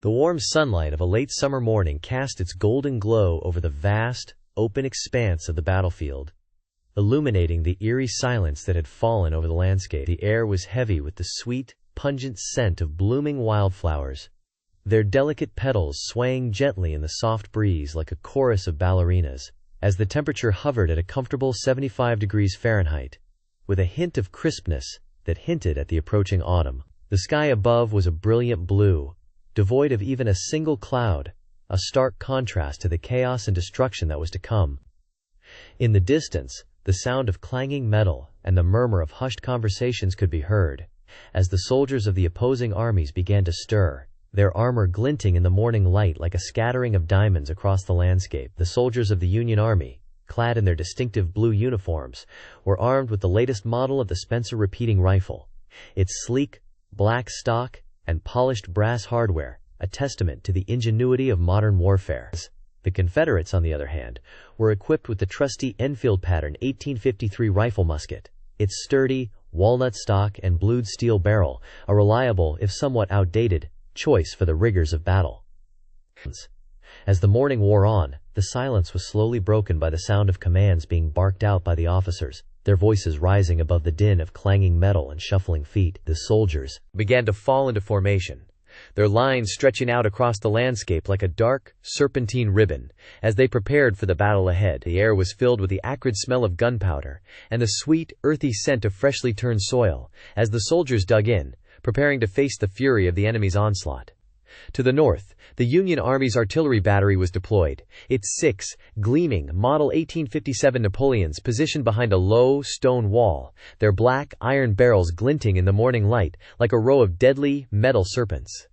The warm sunlight of a late summer morning cast its golden glow over the vast, open expanse of the battlefield, illuminating the eerie silence that had fallen over the landscape. The air was heavy with the sweet, pungent scent of blooming wildflowers, their delicate petals swaying gently in the soft breeze like a chorus of ballerinas, as the temperature hovered at a comfortable 75 degrees Fahrenheit, with a hint of crispness that hinted at the approaching autumn. The sky above was a brilliant blue, devoid of even a single cloud, a stark contrast to the chaos and destruction that was to come. In the distance, the sound of clanging metal and the murmur of hushed conversations could be heard, as the soldiers of the opposing armies began to stir, their armor glinting in the morning light like a scattering of diamonds across the landscape. The soldiers of the Union Army, clad in their distinctive blue uniforms, were armed with the latest model of the Spencer repeating rifle, its sleek, black stock, and polished brass hardware, a testament to the ingenuity of modern warfare. The Confederates, on the other hand, were equipped with the trusty Enfield pattern 1853 rifle musket, its sturdy, walnut stock and blued steel barrel, a reliable, if somewhat outdated, choice for the rigors of battle. As the morning wore on, the silence was slowly broken by the sound of commands being barked out by the officers, their voices rising above the din of clanging metal and shuffling feet. The soldiers began to fall into formation, their lines stretching out across the landscape like a dark, serpentine ribbon, as they prepared for the battle ahead. The air was filled with the acrid smell of gunpowder and the sweet, earthy scent of freshly turned soil, as the soldiers dug in, preparing to face the fury of the enemy's onslaught. To the north, the Union Army's artillery battery was deployed, its 6 gleaming Model 1857 Napoleons positioned behind a low, stone wall, their black, iron barrels glinting in the morning light like a row of deadly, metal serpents.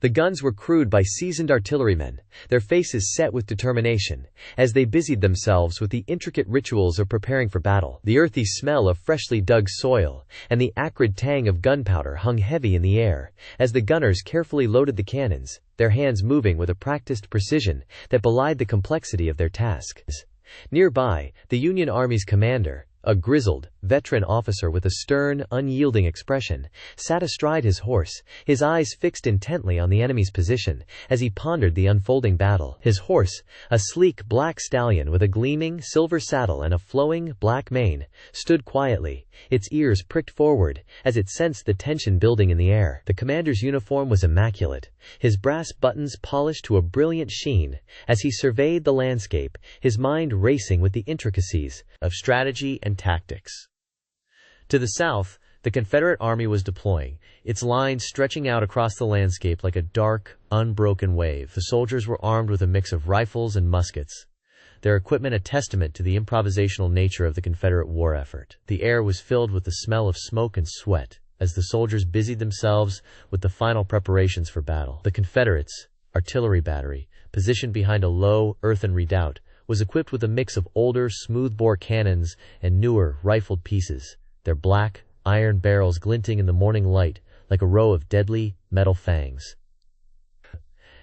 The guns were crewed by seasoned artillerymen, their faces set with determination, as they busied themselves with the intricate rituals of preparing for battle. The earthy smell of freshly dug soil and the acrid tang of gunpowder hung heavy in the air, as the gunners carefully loaded the cannons, their hands moving with a practiced precision that belied the complexity of their task. Nearby, the Union Army's commander, a grizzled, veteran officer with a stern, unyielding expression, sat astride his horse, his eyes fixed intently on the enemy's position, as he pondered the unfolding battle. His horse, a sleek black stallion with a gleaming, silver saddle and a flowing, black mane, stood quietly, its ears pricked forward, as it sensed the tension building in the air. The commander's uniform was immaculate, his brass buttons polished to a brilliant sheen, as he surveyed the landscape, his mind racing with the intricacies of strategy and tactics. To the south, the Confederate Army was deploying, its lines stretching out across the landscape like a dark, unbroken wave. The soldiers were armed with a mix of rifles and muskets, their equipment a testament to the improvisational nature of the Confederate war effort. The air was filled with the smell of smoke and sweat, as the soldiers busied themselves with the final preparations for battle. The Confederates' artillery battery, positioned behind a low, earthen redoubt, was equipped with a mix of older, smoothbore cannons and newer, rifled pieces, their black, iron barrels glinting in the morning light like a row of deadly, metal fangs.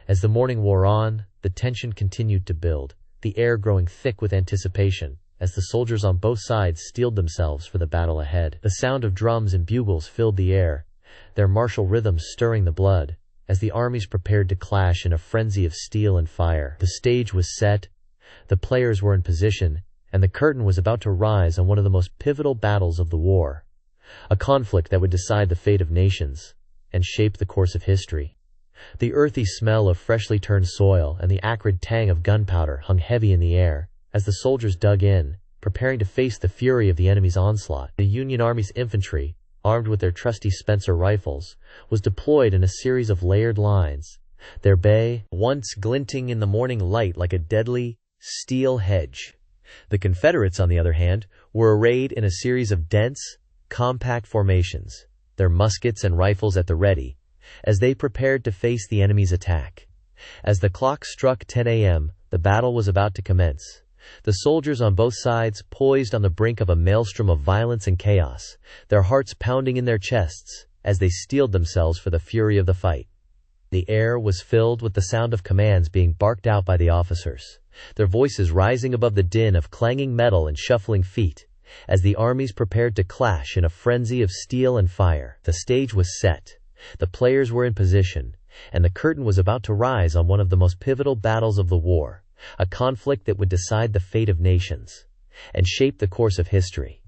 As the morning wore on, the tension continued to build, the air growing thick with anticipation, as the soldiers on both sides steeled themselves for the battle ahead. The sound of drums and bugles filled the air, their martial rhythms stirring the blood, as the armies prepared to clash in a frenzy of steel and fire. The stage was set, the players were in position, and the curtain was about to rise on one of the most pivotal battles of the war, a conflict that would decide the fate of nations and shape the course of history. The earthy smell of freshly turned soil and the acrid tang of gunpowder hung heavy in the air, as the soldiers dug in, preparing to face the fury of the enemy's onslaught. The Union Army's infantry, armed with their trusty Spencer rifles, was deployed in a series of layered lines, their bay once glinting in the morning light like a deadly, steel hedge. The Confederates, on the other hand, were arrayed in a series of dense, compact formations, their muskets and rifles at the ready, as they prepared to face the enemy's attack. As the clock struck 10 a.m., the battle was about to commence. The soldiers on both sides poised on the brink of a maelstrom of violence and chaos, their hearts pounding in their chests as they steeled themselves for the fury of the fight. The air was filled with the sound of commands being barked out by the officers, their voices rising above the din of clanging metal and shuffling feet, as the armies prepared to clash in a frenzy of steel and fire. The stage was set. The players were in position, and the curtain was about to rise on one of the most pivotal battles of the war, a conflict that would decide the fate of nations and shape the course of history.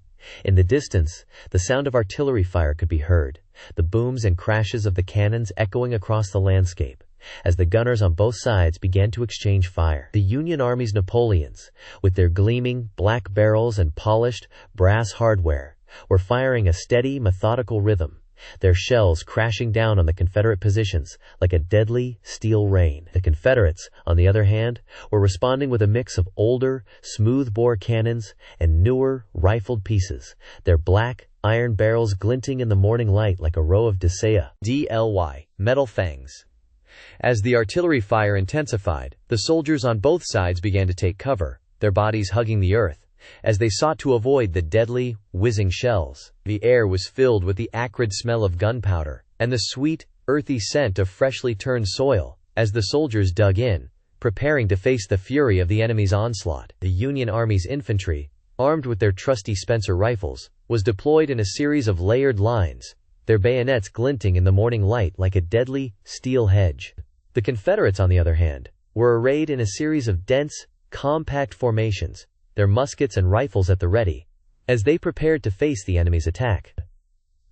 In the distance, the sound of artillery fire could be heard, the booms and crashes of the cannons echoing across the landscape, as the gunners on both sides began to exchange fire. The Union Army's Napoleons, with their gleaming black barrels and polished brass hardware, were firing a steady, methodical rhythm, their shells crashing down on the Confederate positions like a deadly steel rain. The Confederates, on the other hand, were responding with a mix of older, smooth-bore cannons and newer, rifled pieces, their black, iron barrels glinting in the morning light like a row of WWII metal fangs. As the artillery fire intensified, the soldiers on both sides began to take cover, their bodies hugging the earth, as they sought to avoid the deadly, whizzing shells. The air was filled with the acrid smell of gunpowder and the sweet, earthy scent of freshly turned soil, as the soldiers dug in, preparing to face the fury of the enemy's onslaught. The Union Army's infantry, armed with their trusty Spencer rifles, was deployed in a series of layered lines, their bayonets glinting in the morning light like a deadly, steel hedge. The Confederates, on the other hand, were arrayed in a series of dense, compact formations, their muskets and rifles at the ready, as they prepared to face the enemy's attack.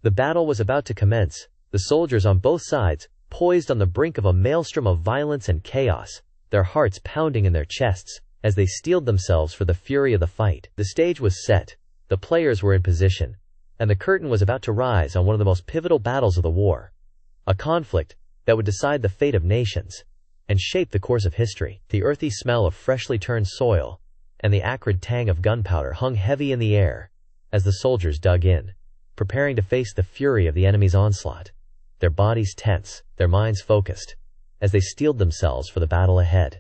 The battle was about to commence, the soldiers on both sides, poised on the brink of a maelstrom of violence and chaos, their hearts pounding in their chests, as they steeled themselves for the fury of the fight. The stage was set, the players were in position, and the curtain was about to rise on one of the most pivotal battles of the war, a conflict that would decide the fate of nations and shape the course of history. The earthy smell of freshly turned soil and the acrid tang of gunpowder hung heavy in the air as the soldiers dug in, preparing to face the fury of the enemy's onslaught, their bodies tense, their minds focused, as they steeled themselves for the battle ahead.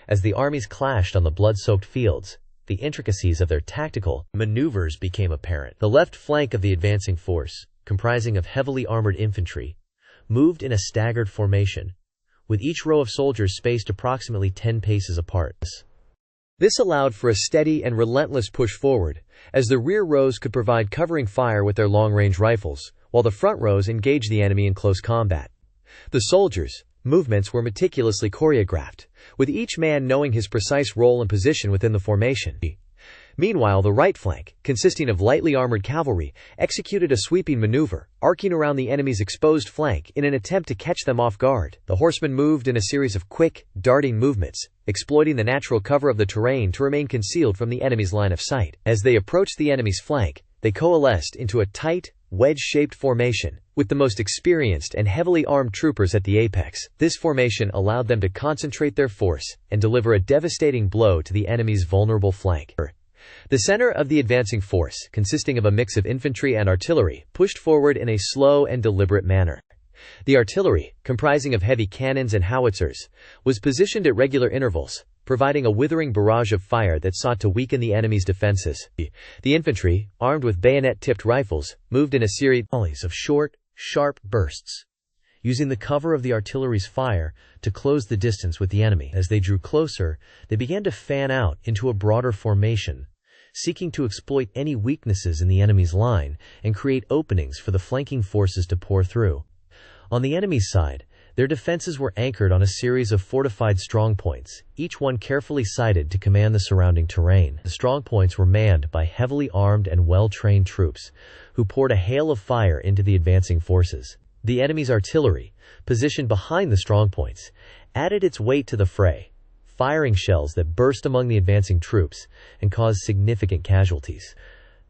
As the armies clashed on the blood-soaked fields, the intricacies of their tactical maneuvers became apparent. The left flank of the advancing force, comprising of heavily armored infantry, moved in a staggered formation, with each row of soldiers spaced approximately 10 paces apart. This allowed for a steady and relentless push forward, as the rear rows could provide covering fire with their long-range rifles, while the front rows engaged the enemy in close combat. The soldiers' movements were meticulously choreographed, with each man knowing his precise role and position within the formation. Meanwhile, the right flank, consisting of lightly armored cavalry, executed a sweeping maneuver, arcing around the enemy's exposed flank in an attempt to catch them off guard. The horsemen moved in a series of quick, darting movements, exploiting the natural cover of the terrain to remain concealed from the enemy's line of sight. As they approached the enemy's flank, they coalesced into a tight, wedge-shaped formation, with the most experienced and heavily armed troopers at the apex. This formation allowed them to concentrate their force and deliver a devastating blow to the enemy's vulnerable flank. The center of the advancing force, consisting of a mix of infantry and artillery, pushed forward in a slow and deliberate manner. The artillery, comprising of heavy cannons and howitzers, was positioned at regular intervals, providing a withering barrage of fire that sought to weaken the enemy's defenses. The infantry, armed with bayonet-tipped rifles, moved in a series of short, sharp bursts, using the cover of the artillery's fire to close the distance with the enemy. As they drew closer, they began to fan out into a broader formation, seeking to exploit any weaknesses in the enemy's line and create openings for the flanking forces to pour through. On the enemy's side, their defenses were anchored on a series of fortified strongpoints, each one carefully sited to command the surrounding terrain. The strongpoints were manned by heavily armed and well-trained troops, who poured a hail of fire into the advancing forces. The enemy's artillery, positioned behind the strongpoints, added its weight to the fray, firing shells that burst among the advancing troops and caused significant casualties.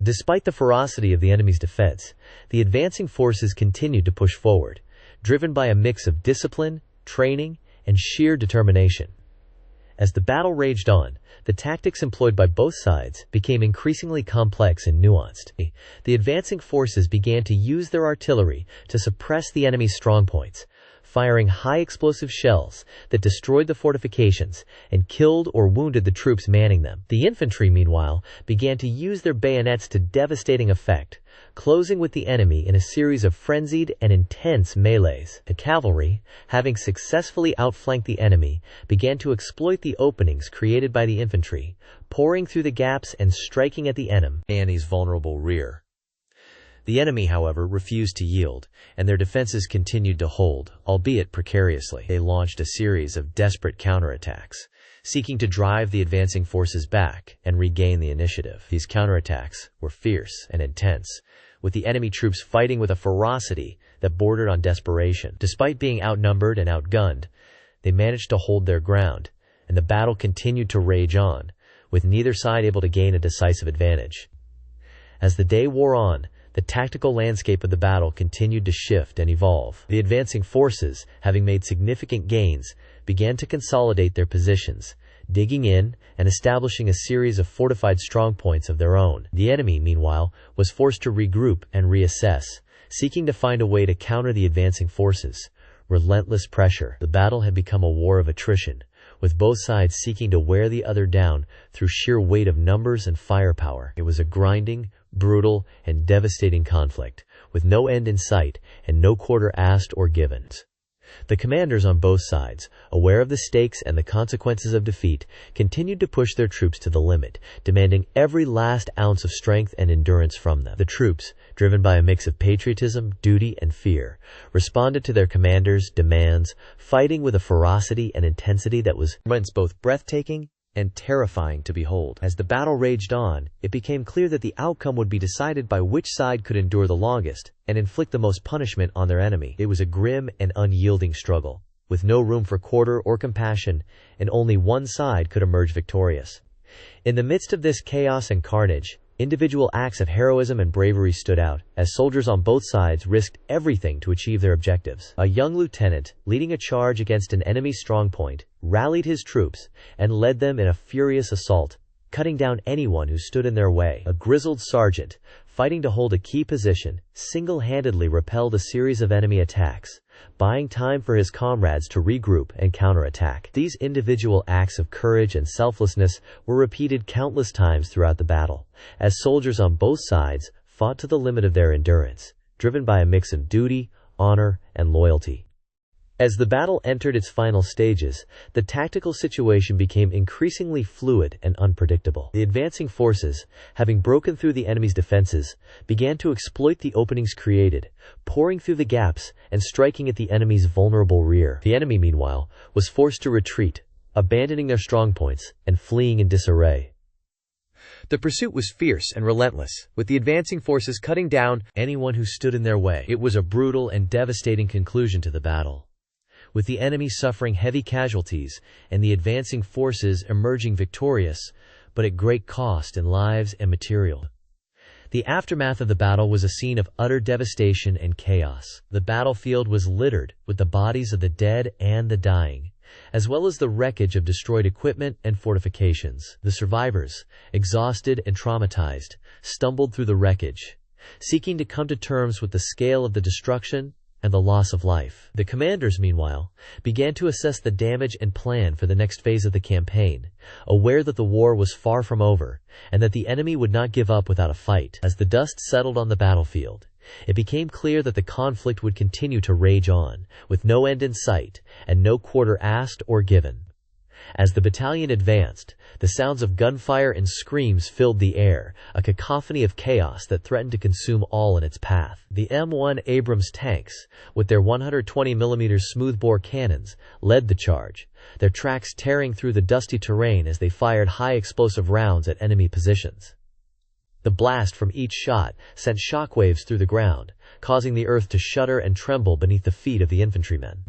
Despite the ferocity of the enemy's defense, the advancing forces continued to push forward, driven by a mix of discipline, training, and sheer determination. As the battle raged on, the tactics employed by both sides became increasingly complex and nuanced. The advancing forces began to use their artillery to suppress the enemy's strongpoints, firing high-explosive shells that destroyed the fortifications and killed or wounded the troops manning them. The infantry, meanwhile, began to use their bayonets to devastating effect, closing with the enemy in a series of frenzied and intense melees. The cavalry, having successfully outflanked the enemy, began to exploit the openings created by the infantry, pouring through the gaps and striking at the enemy's vulnerable rear. The enemy, however, refused to yield, and their defenses continued to hold, albeit precariously. They launched a series of desperate counterattacks, seeking to drive the advancing forces back and regain the initiative. These counterattacks were fierce and intense, with the enemy troops fighting with a ferocity that bordered on desperation. Despite being outnumbered and outgunned, they managed to hold their ground, and the battle continued to rage on, with neither side able to gain a decisive advantage. As the day wore on, the tactical landscape of the battle continued to shift and evolve. The advancing forces, having made significant gains, began to consolidate their positions, digging in and establishing a series of fortified strongpoints of their own. The enemy, meanwhile, was forced to regroup and reassess, seeking to find a way to counter the advancing forces. Relentless pressure. The battle had become a war of attrition, with both sides seeking to wear the other down through sheer weight of numbers and firepower. It was a grinding, brutal, and devastating conflict, with no end in sight and no quarter asked or given. The commanders on both sides, aware of the stakes and the consequences of defeat, continued to push their troops to the limit, demanding every last ounce of strength and endurance from them. The troops, driven by a mix of patriotism, duty, and fear, responded to their commanders' demands, fighting with a ferocity and intensity that was both breathtaking and terrifying to behold. As the battle raged on, it became clear that the outcome would be decided by which side could endure the longest and inflict the most punishment on their enemy. It was a grim and unyielding struggle, with no room for quarter or compassion, and only one side could emerge victorious. In the midst of this chaos and carnage, individual acts of heroism and bravery stood out, as soldiers on both sides risked everything to achieve their objectives. A young lieutenant, leading a charge against an enemy strongpoint, rallied his troops and led them in a furious assault, cutting down anyone who stood in their way. A grizzled sergeant, fighting to hold a key position, single-handedly repelled a series of enemy attacks, buying time for his comrades to regroup and counterattack. These individual acts of courage and selflessness were repeated countless times throughout the battle, as soldiers on both sides fought to the limit of their endurance, driven by a mix of duty, honor, and loyalty. As the battle entered its final stages, the tactical situation became increasingly fluid and unpredictable. The advancing forces, having broken through the enemy's defenses, began to exploit the openings created, pouring through the gaps and striking at the enemy's vulnerable rear. The enemy, meanwhile, was forced to retreat, abandoning their strongpoints and fleeing in disarray. The pursuit was fierce and relentless, with the advancing forces cutting down anyone who stood in their way. It was a brutal and devastating conclusion to the battle, with the enemy suffering heavy casualties and the advancing forces emerging victorious, but at great cost in lives and material. The aftermath of the battle was a scene of utter devastation and chaos. The battlefield was littered with the bodies of the dead and the dying, as well as the wreckage of destroyed equipment and fortifications. The survivors, exhausted and traumatized, stumbled through the wreckage, seeking to come to terms with the scale of the destruction and the loss of life. The commanders, meanwhile, began to assess the damage and plan for the next phase of the campaign, aware that the war was far from over, and that the enemy would not give up without a fight. As the dust settled on the battlefield, it became clear that the conflict would continue to rage on, with no end in sight, and no quarter asked or given. As the battalion advanced, the sounds of gunfire and screams filled the air, a cacophony of chaos that threatened to consume all in its path. The M1 Abrams tanks, with their 120mm smoothbore cannons, led the charge, their tracks tearing through the dusty terrain as they fired high explosive rounds at enemy positions. The blast from each shot sent shockwaves through the ground, causing the earth to shudder and tremble beneath the feet of the infantrymen.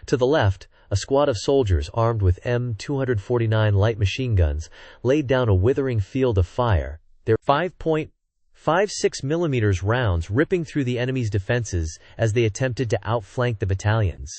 To the left, a squad of soldiers armed with M249 light machine guns laid down a withering field of fire, their 5.56mm rounds ripping through the enemy's defenses as they attempted to outflank the battalions.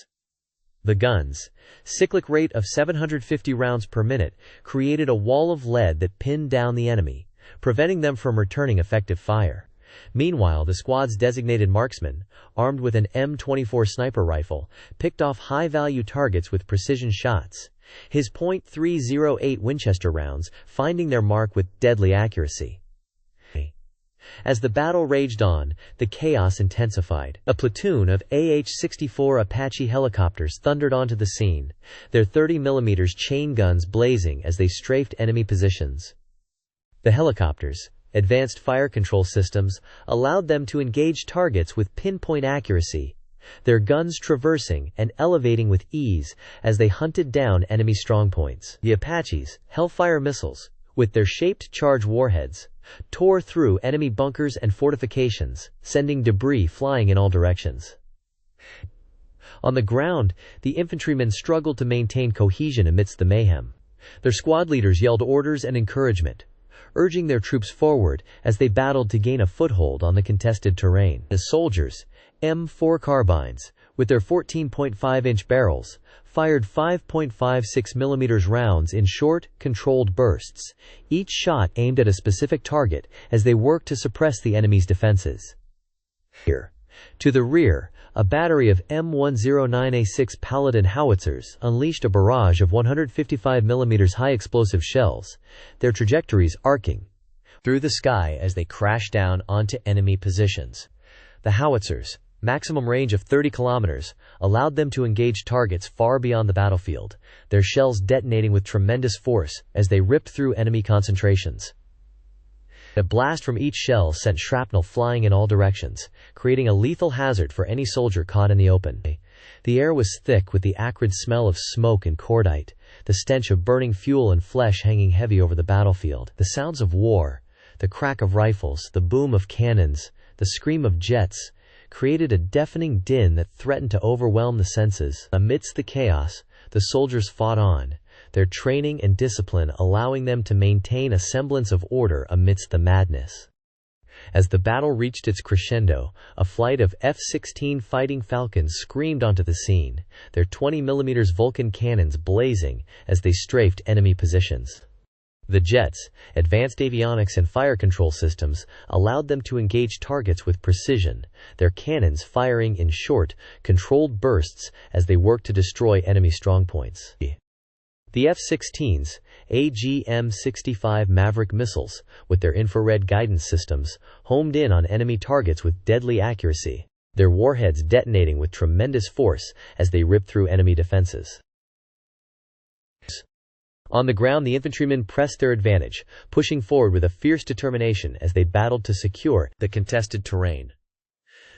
The guns, cyclic rate of 750 rounds per minute, created a wall of lead that pinned down the enemy, preventing them from returning effective fire. Meanwhile, the squad's designated marksmen, armed with an M24 sniper rifle, picked off high-value targets with precision shots, his .308 Winchester rounds finding their mark with deadly accuracy. As the battle raged on, the chaos intensified. A platoon of AH-64 Apache helicopters thundered onto the scene, their 30mm chain guns blazing as they strafed enemy positions. The helicopters, Advanced fire control systems allowed them to engage targets with pinpoint accuracy, their guns traversing and elevating with ease as they hunted down enemy strongpoints. The Apache's Hellfire missiles, with their shaped charge warheads, tore through enemy bunkers and fortifications, sending debris flying in all directions. On the ground, the infantrymen struggled to maintain cohesion amidst the mayhem. Their squad leaders yelled orders and encouragement, urging their troops forward as they battled to gain a foothold on the contested terrain. The soldiers, M4 carbines, with their 14.5-inch barrels, fired 5.56 mm rounds in short, controlled bursts, each shot aimed at a specific target as they worked to suppress the enemy's defenses. To the rear, a battery of M109A6 Paladin howitzers unleashed a barrage of 155 mm high-explosive shells, their trajectories arcing through the sky as they crashed down onto enemy positions. The howitzers, maximum range of 30 kilometers, allowed them to engage targets far beyond the battlefield, their shells detonating with tremendous force as they ripped through enemy concentrations. A blast from each shell sent shrapnel flying in all directions, creating a lethal hazard for any soldier caught in the open. The air was thick with the acrid smell of smoke and cordite, the stench of burning fuel and flesh hanging heavy over the battlefield. The sounds of war, the crack of rifles, the boom of cannons, the scream of jets, created a deafening din that threatened to overwhelm the senses. Amidst the chaos, the soldiers fought on, their training and discipline allowing them to maintain a semblance of order amidst the madness. As the battle reached its crescendo, a flight of F-16 Fighting Falcons screamed onto the scene, their 20 mm Vulcan cannons blazing as they strafed enemy positions. The jets, advanced avionics and fire control systems allowed them to engage targets with precision, their cannons firing in short, controlled bursts as they worked to destroy enemy strongpoints. The F-16's AGM-65 Maverick missiles, with their infrared guidance systems, homed in on enemy targets with deadly accuracy, their warheads detonating with tremendous force as they ripped through enemy defenses. On the ground, the infantrymen pressed their advantage, pushing forward with a fierce determination as they battled to secure the contested terrain.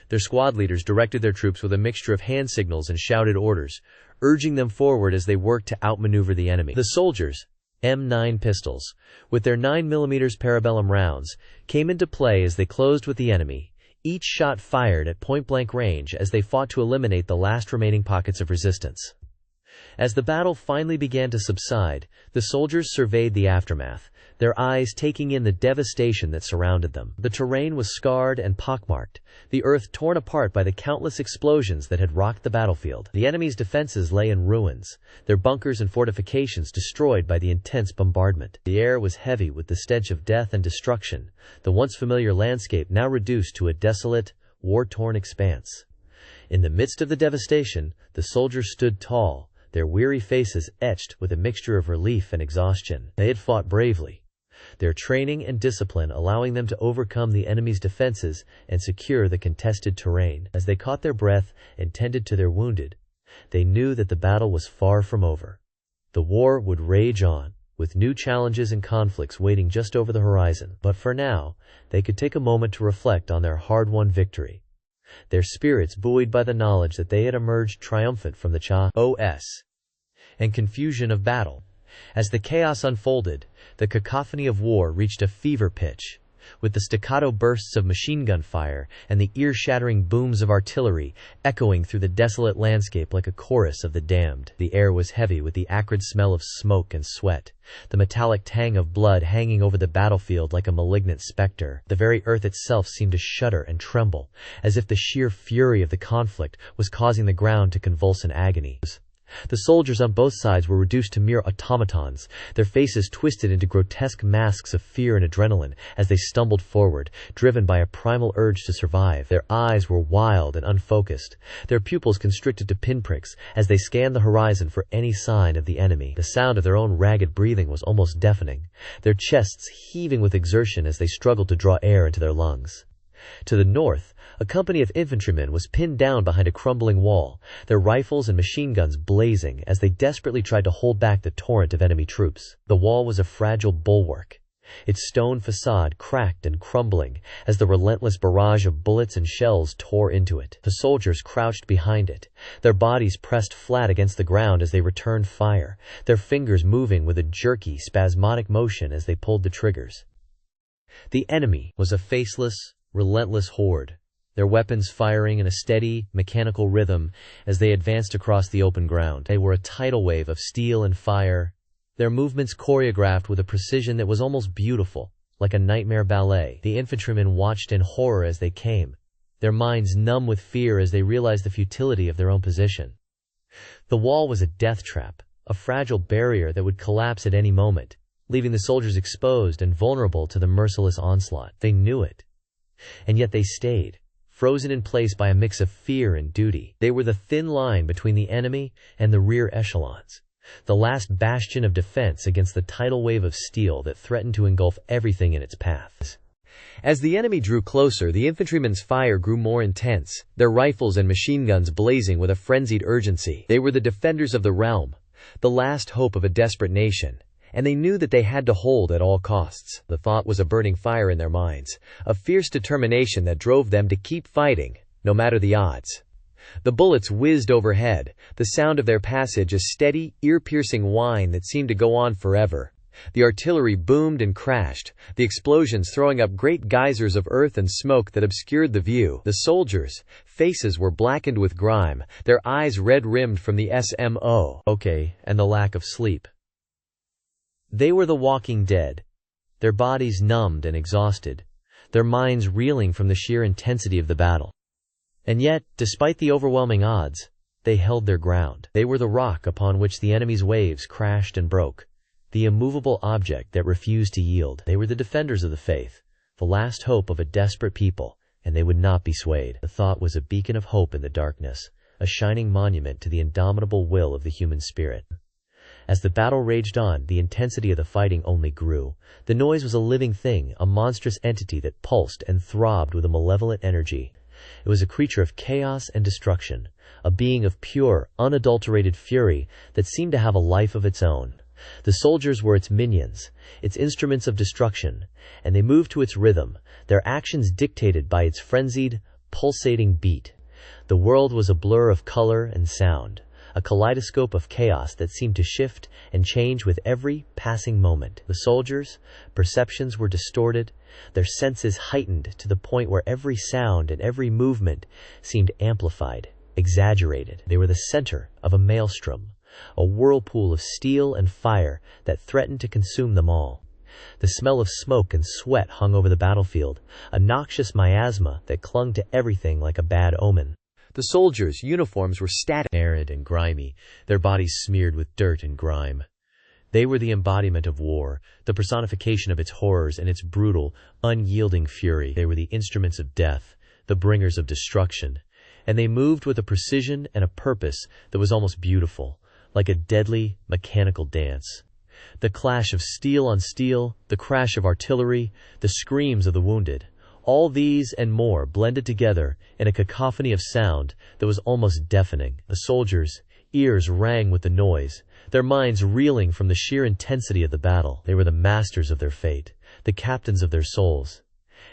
Their squad leaders directed their troops with a mixture of hand signals and shouted orders, urging them forward as they worked to outmaneuver the enemy. The soldiers, M9 pistols, with their 9 mm parabellum rounds, came into play as they closed with the enemy, each shot fired at point-blank range as they fought to eliminate the last remaining pockets of resistance. As the battle finally began to subside, the soldiers surveyed the aftermath, their eyes taking in the devastation that surrounded them. The terrain was scarred and pockmarked, the earth torn apart by the countless explosions that had rocked the battlefield. The enemy's defenses lay in ruins, their bunkers and fortifications destroyed by the intense bombardment. The air was heavy with the stench of death and destruction, the once familiar landscape now reduced to a desolate, war-torn expanse. In the midst of the devastation, the soldiers stood tall, their weary faces etched with a mixture of relief and exhaustion. They had fought bravely, their training and discipline allowing them to overcome the enemy's defenses and secure the contested terrain. As they caught their breath and tended to their wounded, they knew that the battle was far from over. The war would rage on, with new challenges and conflicts waiting just over the horizon. But for now, they could take a moment to reflect on their hard-won victory, their spirits buoyed by the knowledge that they had emerged triumphant from the chaos and confusion of battle. As the chaos unfolded, the cacophony of war reached a fever pitch, with the staccato bursts of machine gun fire and the ear-shattering booms of artillery echoing through the desolate landscape like a chorus of the damned. The air was heavy with the acrid smell of smoke and sweat, the metallic tang of blood hanging over the battlefield like a malignant specter. The very earth itself seemed to shudder and tremble, as if the sheer fury of the conflict was causing the ground to convulse in agony. The soldiers on both sides were reduced to mere automatons, their faces twisted into grotesque masks of fear and adrenaline as they stumbled forward, driven by a primal urge to survive. Their eyes were wild and unfocused, their pupils constricted to pinpricks as they scanned the horizon for any sign of the enemy. The sound of their own ragged breathing was almost deafening, their chests heaving with exertion as they struggled to draw air into their lungs. To the north, a company of infantrymen was pinned down behind a crumbling wall, their rifles and machine guns blazing as they desperately tried to hold back the torrent of enemy troops. The wall was a fragile bulwark, its stone facade cracked and crumbling as the relentless barrage of bullets and shells tore into it. The soldiers crouched behind it, their bodies pressed flat against the ground as they returned fire, their fingers moving with a jerky, spasmodic motion as they pulled the triggers. The enemy was a faceless, relentless horde, their weapons firing in a steady, mechanical rhythm as they advanced across the open ground. They were a tidal wave of steel and fire, their movements choreographed with a precision that was almost beautiful, like a nightmare ballet. The infantrymen watched in horror as they came, their minds numb with fear as they realized the futility of their own position. The wall was a death trap, a fragile barrier that would collapse at any moment, leaving the soldiers exposed and vulnerable to the merciless onslaught. They knew it, and yet they stayed, frozen in place by a mix of fear and duty. They were the thin line between the enemy and the rear echelons, the last bastion of defense against the tidal wave of steel that threatened to engulf everything in its path. As the enemy drew closer, the infantrymen's fire grew more intense, their rifles and machine guns blazing with a frenzied urgency. They were the defenders of the realm, the last hope of a desperate nation, and they knew that they had to hold at all costs. The thought was a burning fire in their minds, a fierce determination that drove them to keep fighting, no matter the odds. The bullets whizzed overhead, the sound of their passage a steady, ear-piercing whine that seemed to go on forever. The artillery boomed and crashed, the explosions throwing up great geysers of earth and smoke that obscured the view. The soldiers' faces were blackened with grime, their eyes red-rimmed from the smoke and the lack of sleep. They were the walking dead, their bodies numbed and exhausted, their minds reeling from the sheer intensity of the battle. And yet, despite the overwhelming odds, they held their ground. They were the rock upon which the enemy's waves crashed and broke, the immovable object that refused to yield. They were the defenders of the faith, the last hope of a desperate people, and they would not be swayed. The thought was a beacon of hope in the darkness, a shining monument to the indomitable will of the human spirit. As the battle raged on, the intensity of the fighting only grew. The noise was a living thing, a monstrous entity that pulsed and throbbed with a malevolent energy. It was a creature of chaos and destruction, a being of pure, unadulterated fury that seemed to have a life of its own. The soldiers were its minions, its instruments of destruction, and they moved to its rhythm, their actions dictated by its frenzied, pulsating beat. The world was a blur of color and sound, a kaleidoscope of chaos that seemed to shift and change with every passing moment. The soldiers' perceptions were distorted, their senses heightened to the point where every sound and every movement seemed amplified, exaggerated. They were the center of a maelstrom, a whirlpool of steel and fire that threatened to consume them all. The smell of smoke and sweat hung over the battlefield, a noxious miasma that clung to everything like a bad omen. The soldiers' uniforms were static, arid and grimy, their bodies smeared with dirt and grime. They were the embodiment of war, the personification of its horrors and its brutal, unyielding fury. They were the instruments of death, the bringers of destruction, and they moved with a precision and a purpose that was almost beautiful, like a deadly, mechanical dance. The clash of steel on steel, the crash of artillery, the screams of the wounded, all these and more blended together in a cacophony of sound that was almost deafening. The soldiers' ears rang with the noise, their minds reeling from the sheer intensity of the battle. They were the masters of their fate, the captains of their souls,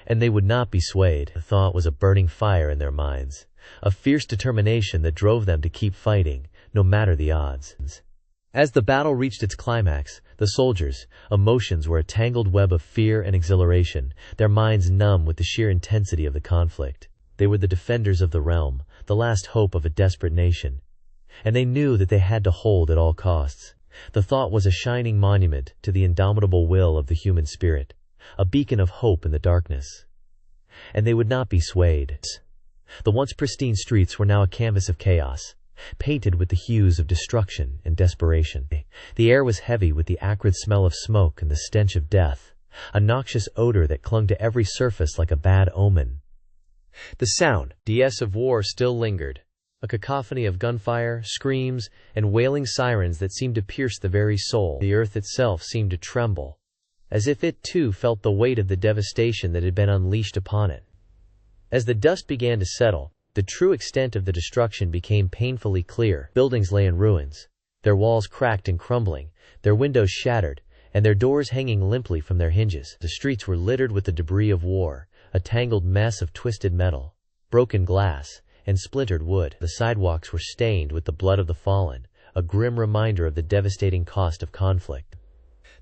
and they would not be swayed. The thought was a burning fire in their minds, a fierce determination that drove them to keep fighting, no matter the odds. As the battle reached its climax, the soldiers' emotions were a tangled web of fear and exhilaration, their minds numb with the sheer intensity of the conflict. They were the defenders of the realm, the last hope of a desperate nation, and they knew that they had to hold at all costs. The thought was a shining monument to the indomitable will of the human spirit, a beacon of hope in the darkness. And they would not be swayed. The once pristine streets were now a canvas of chaos, painted with the hues of destruction and desperation. The air was heavy with the acrid smell of smoke and the stench of death, a noxious odor that clung to every surface like a bad omen. The sound of war still lingered, a cacophony of gunfire, screams, and wailing sirens that seemed to pierce the very soul. The earth itself seemed to tremble, as if it too felt the weight of the devastation that had been unleashed upon it. As the dust began to settle, the true extent of the destruction became painfully clear. Buildings lay in ruins, their walls cracked and crumbling, their windows shattered, and their doors hanging limply from their hinges. The streets were littered with the debris of war, a tangled mess of twisted metal, broken glass, and splintered wood. The sidewalks were stained with the blood of the fallen, a grim reminder of the devastating cost of conflict.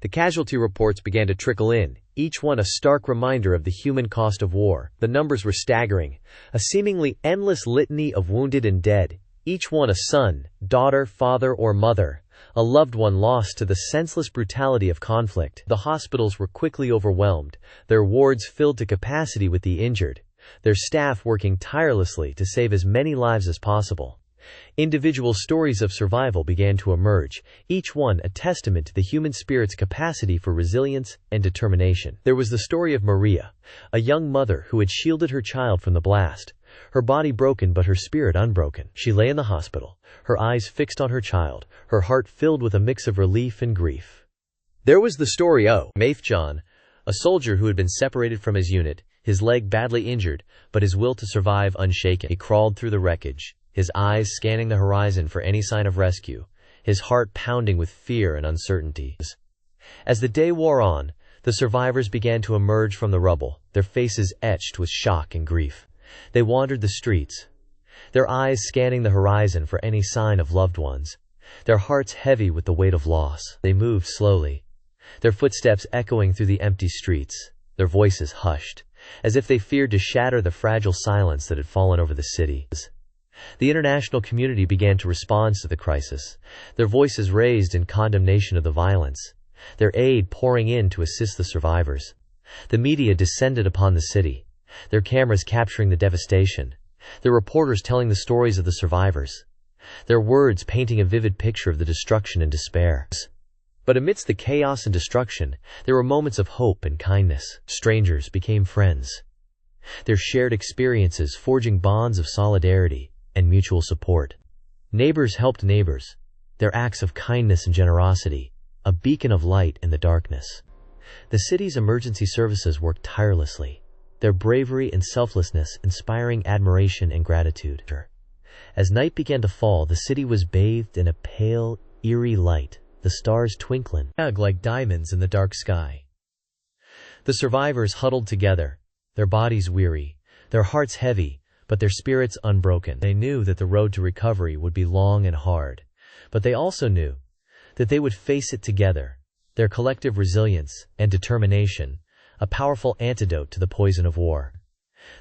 The casualty reports began to trickle in, each one a stark reminder of the human cost of war. The numbers were staggering, a seemingly endless litany of wounded and dead, each one a son, daughter, father, or mother, a loved one lost to the senseless brutality of conflict. The hospitals were quickly overwhelmed, their wards filled to capacity with the injured, their staff working tirelessly to save as many lives as possible. Individual stories of survival began to emerge, each one a testament to the human spirit's capacity for resilience and determination. There was the story of Maria, a young mother who had shielded her child from the blast, her body broken but her spirit unbroken. She lay in the hospital, her eyes fixed on her child, her heart filled with a mix of relief and grief. There was the story of John, a soldier who had been separated from his unit, his leg badly injured, but his will to survive unshaken. He crawled through the wreckage, his eyes scanning the horizon for any sign of rescue, his heart pounding with fear and uncertainty. As the day wore on, the survivors began to emerge from the rubble, their faces etched with shock and grief. They wandered the streets, their eyes scanning the horizon for any sign of loved ones, their hearts heavy with the weight of loss. They moved slowly, their footsteps echoing through the empty streets, their voices hushed, as if they feared to shatter the fragile silence that had fallen over the city. The international community began to respond to the crisis, their voices raised in condemnation of the violence, their aid pouring in to assist the survivors. The media descended upon the city, their cameras capturing the devastation, their reporters telling the stories of the survivors, their words painting a vivid picture of the destruction and despair. But amidst the chaos and destruction, there were moments of hope and kindness. Strangers became friends, their shared experiences forging bonds of solidarity and mutual support. Neighbors helped neighbors, their acts of kindness and generosity, a beacon of light in the darkness. The city's emergency services worked tirelessly, their bravery and selflessness inspiring admiration and gratitude. As night began to fall, the city was bathed in a pale, eerie light, the stars twinkling like diamonds in the dark sky. The survivors huddled together, their bodies weary, their hearts heavy, but their spirits unbroken. They knew that the road to recovery would be long and hard, but they also knew that they would face it together, their collective resilience and determination, a powerful antidote to the poison of war.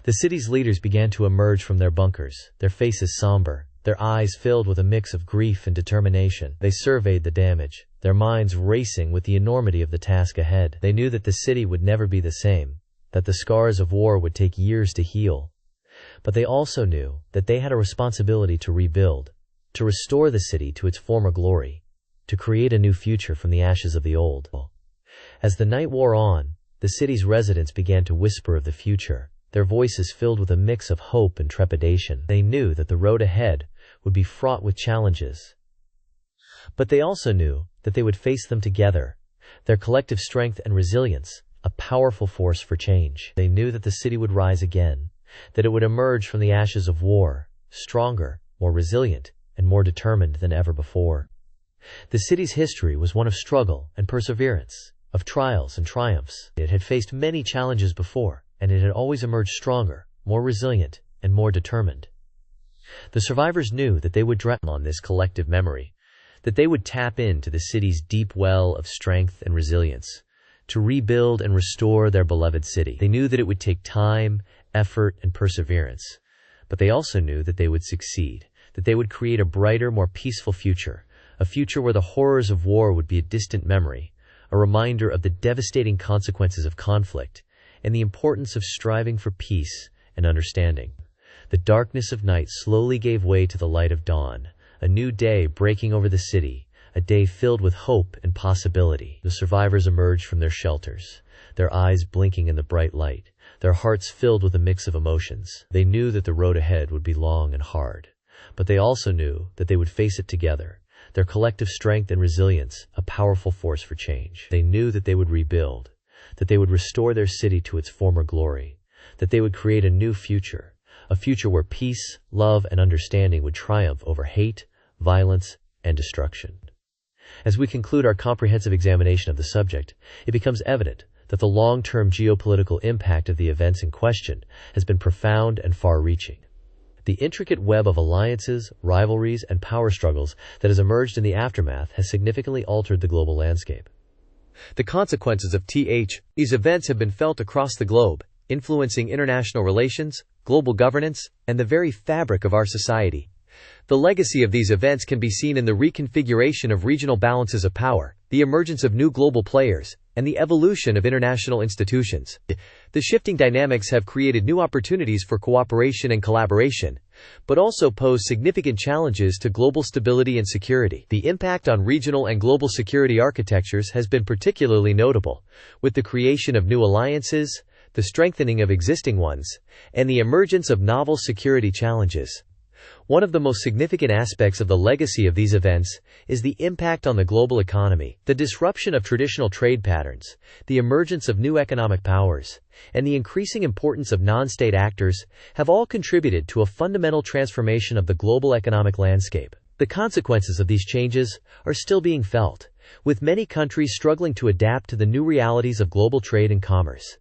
The city's leaders began to emerge from their bunkers, their faces somber, their eyes filled with a mix of grief and determination. They surveyed the damage, their minds racing with the enormity of the task ahead. They knew that the city would never be the same, that the scars of war would take years to heal. But they also knew that they had a responsibility to rebuild, to restore the city to its former glory, to create a new future from the ashes of the old. As the night wore on, the city's residents began to whisper of the future, their voices filled with a mix of hope and trepidation. They knew that the road ahead would be fraught with challenges, but they also knew that they would face them together, their collective strength and resilience, a powerful force for change. They knew that the city would rise again, that it would emerge from the ashes of war, stronger, more resilient, and more determined than ever before. The city's history was one of struggle and perseverance, of trials and triumphs. It had faced many challenges before, and it had always emerged stronger, more resilient, and more determined. The survivors knew that they would draw on this collective memory, that they would tap into the city's deep well of strength and resilience, to rebuild and restore their beloved city. They knew that it would take time, effort, and perseverance, but they also knew that they would succeed, that they would create a brighter, more peaceful future, a future where the horrors of war would be a distant memory, a reminder of the devastating consequences of conflict, and the importance of striving for peace and understanding. The darkness of night slowly gave way to the light of dawn, a new day breaking over the city, a day filled with hope and possibility. The survivors emerged from their shelters, their eyes blinking in the bright light, their hearts filled with a mix of emotions. They knew that the road ahead would be long and hard, but they also knew that they would face it together, their collective strength and resilience, a powerful force for change. They knew that they would rebuild, that they would restore their city to its former glory, that they would create a new future, a future where peace, love, and understanding would triumph over hate, violence, and destruction. As we conclude our comprehensive examination of the subject, it becomes evident that the long-term geopolitical impact of the events in question has been profound and far-reaching. The intricate web of alliances, rivalries, and power struggles that has emerged in the aftermath has significantly altered the global landscape. The consequences of these events have been felt across the globe, influencing international relations, global governance, and the very fabric of our society. The legacy of these events can be seen in the reconfiguration of regional balances of power, the emergence of new global players, and the evolution of international institutions. The shifting dynamics have created new opportunities for cooperation and collaboration, but also pose significant challenges to global stability and security. The impact on regional and global security architectures has been particularly notable, with the creation of new alliances, the strengthening of existing ones, and the emergence of novel security challenges. One of the most significant aspects of the legacy of these events is the impact on the global economy. The disruption of traditional trade patterns, the emergence of new economic powers, and the increasing importance of non-state actors have all contributed to a fundamental transformation of the global economic landscape. The consequences of these changes are still being felt, with many countries struggling to adapt to the new realities of global trade and commerce.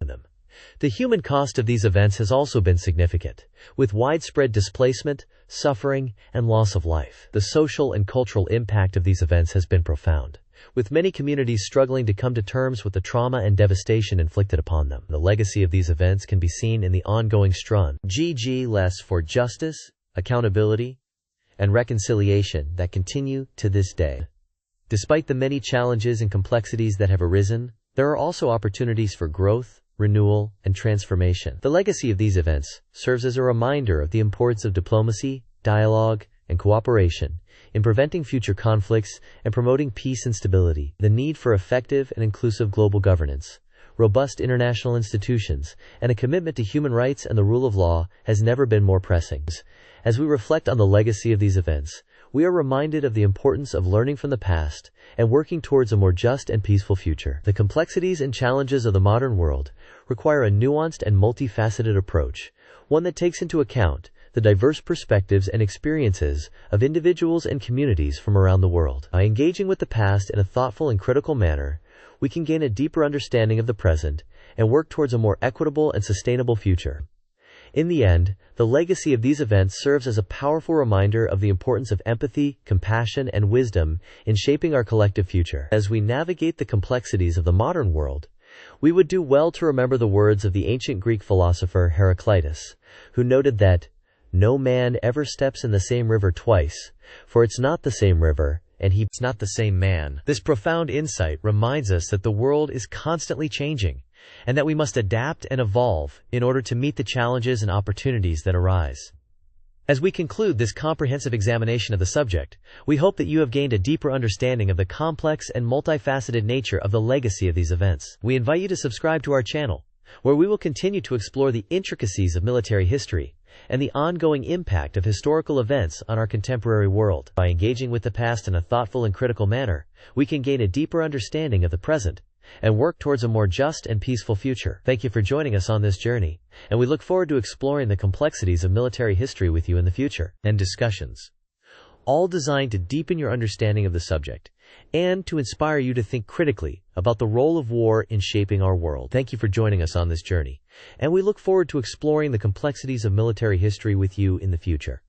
The human cost of these events has also been significant, with widespread displacement, suffering, and loss of life. The social and cultural impact of these events has been profound, with many communities struggling to come to terms with the trauma and devastation inflicted upon them. The legacy of these events can be seen in the ongoing struggles for justice, accountability, and reconciliation that continue to this day. Despite the many challenges and complexities that have arisen, there are also opportunities for growth, renewal, and transformation. The legacy of these events serves as a reminder of the importance of diplomacy, dialogue, and cooperation in preventing future conflicts and promoting peace and stability. The need for effective and inclusive global governance, robust international institutions, and a commitment to human rights and the rule of law has never been more pressing. As we reflect on the legacy of these events, we are reminded of the importance of learning from the past and working towards a more just and peaceful future. The complexities and challenges of the modern world require a nuanced and multifaceted approach, one that takes into account the diverse perspectives and experiences of individuals and communities from around the world. By engaging with the past in a thoughtful and critical manner, we can gain a deeper understanding of the present and work towards a more equitable and sustainable future. In the end, the legacy of these events serves as a powerful reminder of the importance of empathy, compassion, and wisdom in shaping our collective future. As we navigate the complexities of the modern world, we would do well to remember the words of the ancient Greek philosopher Heraclitus, who noted that, "No man ever steps in the same river twice, for it's not the same river, and it's not the same man." This profound insight reminds us that the world is constantly changing, and that we must adapt and evolve in order to meet the challenges and opportunities that arise. As we conclude this comprehensive examination of the subject, we hope that you have gained a deeper understanding of the complex and multifaceted nature of the legacy of these events. We invite you to subscribe to our channel, where we will continue to explore the intricacies of military history and the ongoing impact of historical events on our contemporary world. By engaging with the past in a thoughtful and critical manner, we can gain a deeper understanding of the present and work towards a more just and peaceful future. Thank you for joining us on this journey, and we look forward to exploring the complexities of military history with you in the future. And discussions, all designed to deepen your understanding of the subject and to inspire you to think critically about the role of war in shaping our world. Thank you for joining us on this journey, and we look forward to exploring the complexities of military history with you in the future.